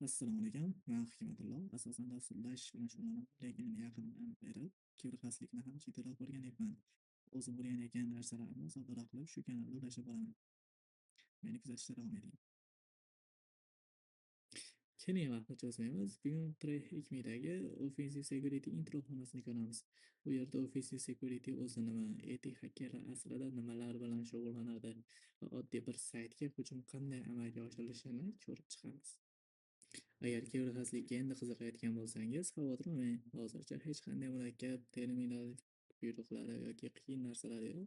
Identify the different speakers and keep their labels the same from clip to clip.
Speaker 1: Assalomu alaykum. Men Hikmatullo. Asosan dasturlash bilan shug'ullanaman, lekin yaqindan beri kiberxavfsizlikni ham jiddiroq o'rganyapman. O'zim o'rganayotgan narsalarimni soddaroq qilib, shu kanalda ulashib boraman. Meni kuzatishda davom eting. Keling, vaqtni cho'zmaymiz. Bugun Trade.me Offensive Security intro xonasini ko'ramiz. Bu yerda Offensive Security o'zi nima, etik xakerlar aslida nimalar bilan shug'ullanadi va oddiy bir saytga hujum qanday amalga oshirilishini ko'rib chiqamiz. Agar kiberxavfsizlikka endi qiziqayotgan bo'lsangiz, xavotir olmang. Hozircha hech qanday murakkab terminal buyruqlari yoki qiyin narsalar yo'q.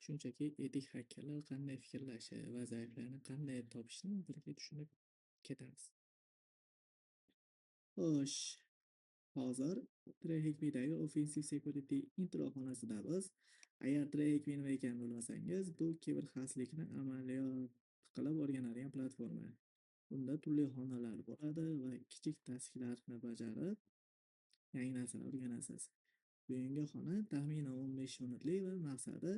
Speaker 1: Shunchaki etik xakerlar qanday fikrlashi va zaiflarni qanday topishni birga tushunib ketamiz. Xo'sh, hozir TradeHackMe'dagi Offensive Security intro xonasidamiz. Agar TradeHackMe nima ekanini bilmasangiz, bu kiberxavfsizlikni amaliyot qilib o'rganadigan platforma. Bunda turli xonalar bo'ladi va kichik tasvirlarni bajarib, yangi narsalar o'rganasiz. Bugungi xona taxminan 15 minutlik va maqsadi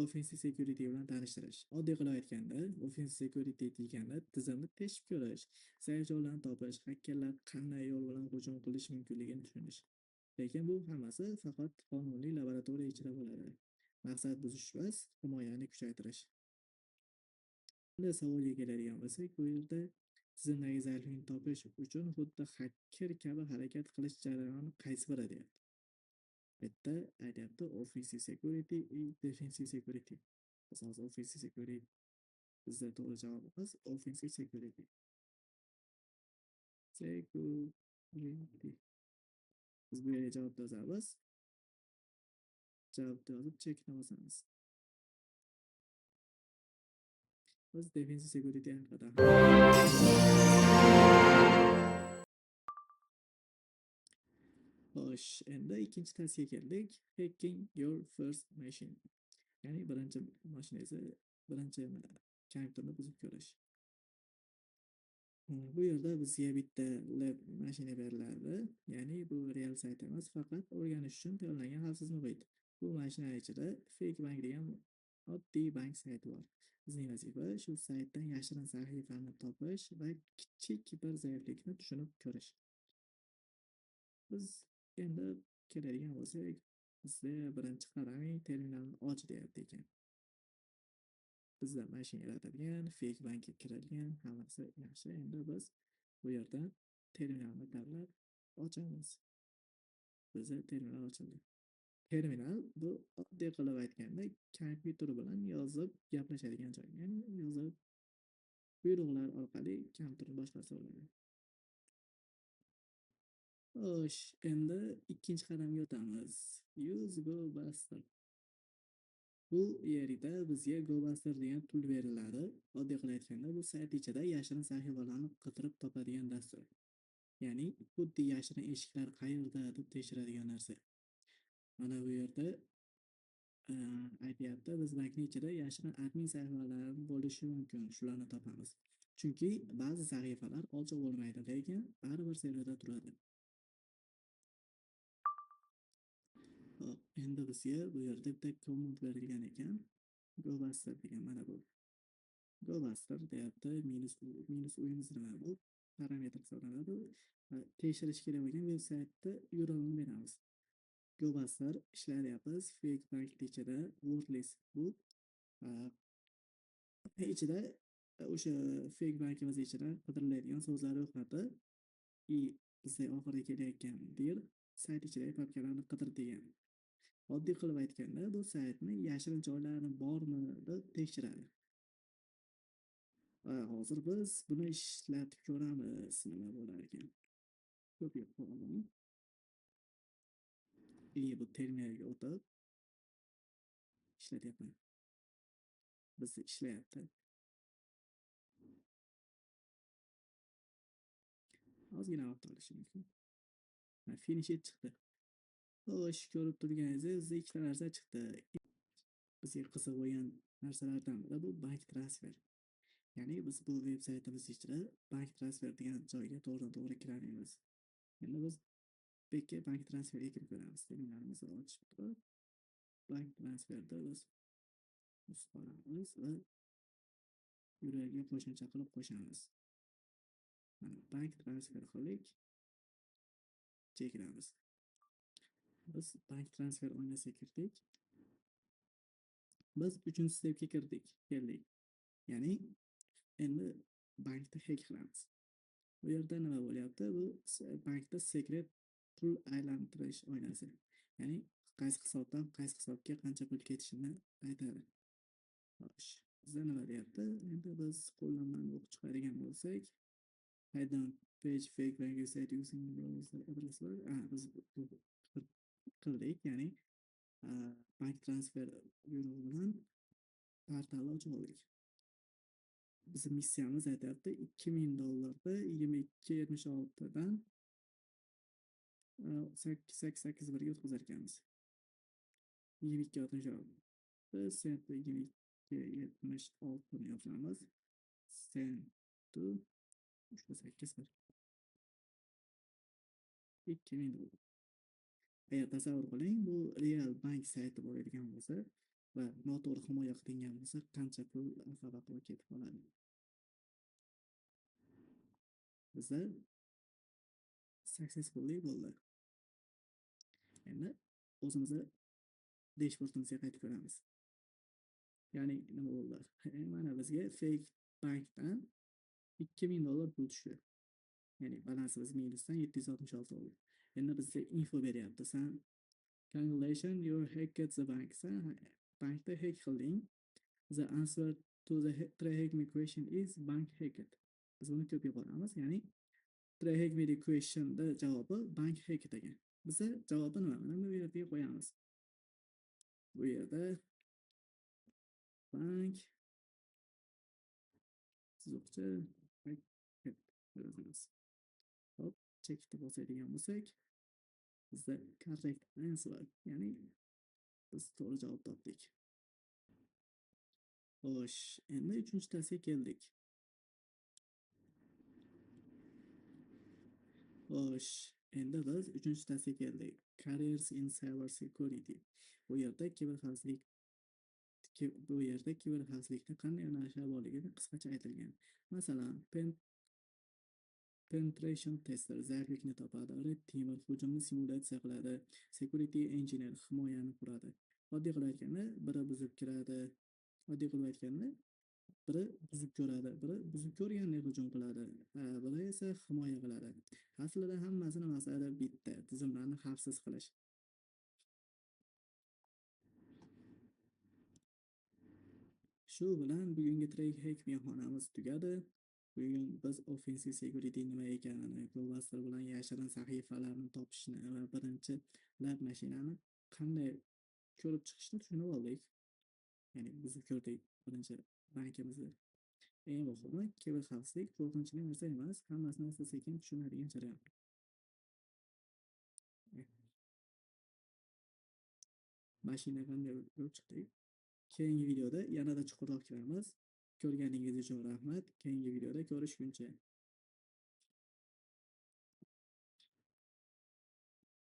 Speaker 1: Offensive Security bilan tanishtirish. Oddiy qilib aytganda, Offensive Security degani tizimni teshib ko'rish, zaif joylarni topish, xakerlar qanday yo'l bilan hujum qilish mumkinligini tushunish. Lekin bu hammasi faqat qonuniy laboratoriya ichida bo'ladi. Maqsad buzish emas, himoyani kuchaytirish. Endi savolga keladigan bo'lsak, bu yerda tizimdagi zaiflikni topish uchun xuddi hacker kabi harakat qilish jarayoni qaysi biri deyapti. Bu yerda aytyapti Offensive Security, Defensive Security. Biz hozir Offensive Security, bizda to'g'ri javobimiz Offensive Security. Security. Biz bu yerga javob yozamiz. Javobni yozib checkni bosamiz. Biz Defensive Security haqida. Xo'sh, endi ikkinchi tavsiyaga keldik. Hacking your first machine. Ya'ni birinchi mashinangizni, birinchi kompyuterni buzib ko'rish. Bu yerda bizga bitta lab mashina beriladi. Ya'ni bu real sayt emas, faqat o'rganish uchun tayyorlangan xavfsiz muhit. Bu mashina ichida fake bank degan oddiy bank sayti bor. Bizning vazifa shu saytdan yashirin sahifani topish va kichik bir zaiflikni tushunib ko'rish. Biz endi keladigan bo'lsak, bizda birinchi qadaming terminalni och deyapti ekan. Bizda mashina yaratadigan, fake bankga kiradigan, hammasi yaxshi. Endi biz bu yerdan terminalni tanlab ochamiz. Bizda terminal ochildi. Terminal bu oddiy qilib aytganda kompyuter bilan yozib gaplashadigan joy. Ya'ni yozib buyruqlar orqali kompyuterni boshqarsa bo'ladi. Xo'sh, endi ikkinchi qadamga o'tamiz. Use GoBuster. Bu yerda bizga GoBuster degan tul beriladi. Oddiy qilib aytganda, bu sayt ichida yashirin sahifalarni qidirib topadigan dastur. Ya'ni xuddi yashirin eshiklar qayerda deb tekshiradigan narsa. Mana bu yerda aytyapti, biz bankning ichida yashirin admin sahifalari bo'lishi mumkin. Shularni topamiz. Chunki ba'zi sahifalar ochiq bo'lmaydi, lekin baribir serverda turadi. Hop, endi bizga bu yerda bitta command berilgan ekan. GoBuster degan mana bu. GoBuster deyapti, minus uyimiz nima bu? Parametr hisoblanadi. Tekshirish kerak bo'lgan veb-saytda URLni beramiz. GoBuster ishlayapmiz. Fake bank ichida wordless bu ichida o'sha fake bankimiz ichida qidiriladigan so'zlar ro'yxati bizga oxirgi kelayotgan dir sayt ichidagi papkalarni qidir degan. Oddiy qilib aytganda, bu saytni yashirin joylari bormi deb tekshiradi. Va hozir biz buni ishlatib ko'ramiz, nima bo'lar ekan. Ko'p yo'qoldi. Bu terminalga o'tib ishlatyapman. Bizda ishlayapti. Ozgina vaqt olishi mumkin. Finish chiqdi. Xo'sh, ko'rib turganingizdek, ikkita narsa chiqdi. Bizga qiziq bo'lgan narsalardan biri bu bank transfer. Ya'ni biz bu veb-saytimiz ichida bank transfer degan joyga to'g'ri kiramiz. Endi biz bekka bank transferiga kirib ko'ramiz. Terminalimizni ochib turib, bank transferda biz qolamiz va URLga qo'shimcha qilib qo'shamiz. Mana bank transfer qildik. Chekiramiz. Biz bank transfer oynasiga kirdik. Biz 3-stepga keldik. Ya'ni endi bankda hack qilamiz. Bu yerda nima bo'lyapti? Bu bankda secret pul aylantirish oynasi. Ya'ni qaysi hisobdan qaysi hisobga qancha pul ketishini aytadi. Xo'sh, bizda nima deyapti? Endi biz qo'llanmani o'qib chiqadigan bo'lsak, I don't page fake bank website using browser address. Biz qildik, ya'ni bank transfer buyrug'i bilan portalni ochib oldik. Bizim missiyamiz aytyapti $2000 22.76 dan 881 ga o'tkazar ekanmiz. 22.66. Biz endi 22.76 ni yozamiz. Send to 381. $2000. Agar tasavvur qiling, bu real bank sayti bo'ladigan bo'lsa va noto'g'ri himoya qilingan bo'lsa, qancha pul faqat ketib qoladi. Bizda successfully bo'ldi. Endi o'zimizni dashbordimizga qaytib ko'ramiz. Ya'ni nima bo'ldi? Mana bizga fake bankdan $2000 pul tushdi. Ya'ni balansimiz minusdan 766 bo'ldi. Endi bizga info beryapti. Sen congratulations, you hacked the bank. Sen bankda hack qilding. The answer to the hack me question is bank hacked. Biz buni ko'p yuboramiz. Ya'ni hack me question da javobi bank hacked ekan. Biza javobi nima? Mana bu yerga qo'yamiz. Bu yerda bank chiziqcha yozamiz. Hop, checkni bosadigan bo'lsak, bizda correct answer, ya'ni biz to'g'ri javob topdik. Xo'sh, endi 3-tasiga keldik. Xo'sh, endi biz 3-tasiga keldik. Careers in cyber security. Bu yerda kiberxavfsizlikda qanday yo'nalishlar borligini qisqacha aytilgan. Masalan, penetration tester zaiflikni topadi, red teamer hujumni simulyatsiya qiladi, security engineer himoyani quradi. Oddiy qilib aytganda, biri buzib kiradi. Oddiy qilib aytganda, biri buzib ko'radi, biri buzib ko'rganda hujum qiladi, biri esa himoya qiladi. Aslida hammasini maqsadi bitta, tizimlarni xavfsiz qilish. Shu bilan bugungi Trade Hack mehmonamiz tugadi. Bugun biz offensive security nima ekanini, Globster bilan yashirin sahifalarni topishni va birinchi lab mashinani qanday ko'rib chiqishni tushunib oldik. Ya'ni biz ko'rdik birinchi bankimizni. Eng muhimi kiberxavfsizlik qo'rqinchli narsa emas, hammasini asta-sekin tushunadigan jarayon. Mashina qanday ko'rib chiqdik? Keyingi videoda yanada chuqurroq kiramiz. Ko'rganingiz uchun rahmat. Keyingi videoda ko'rishguncha.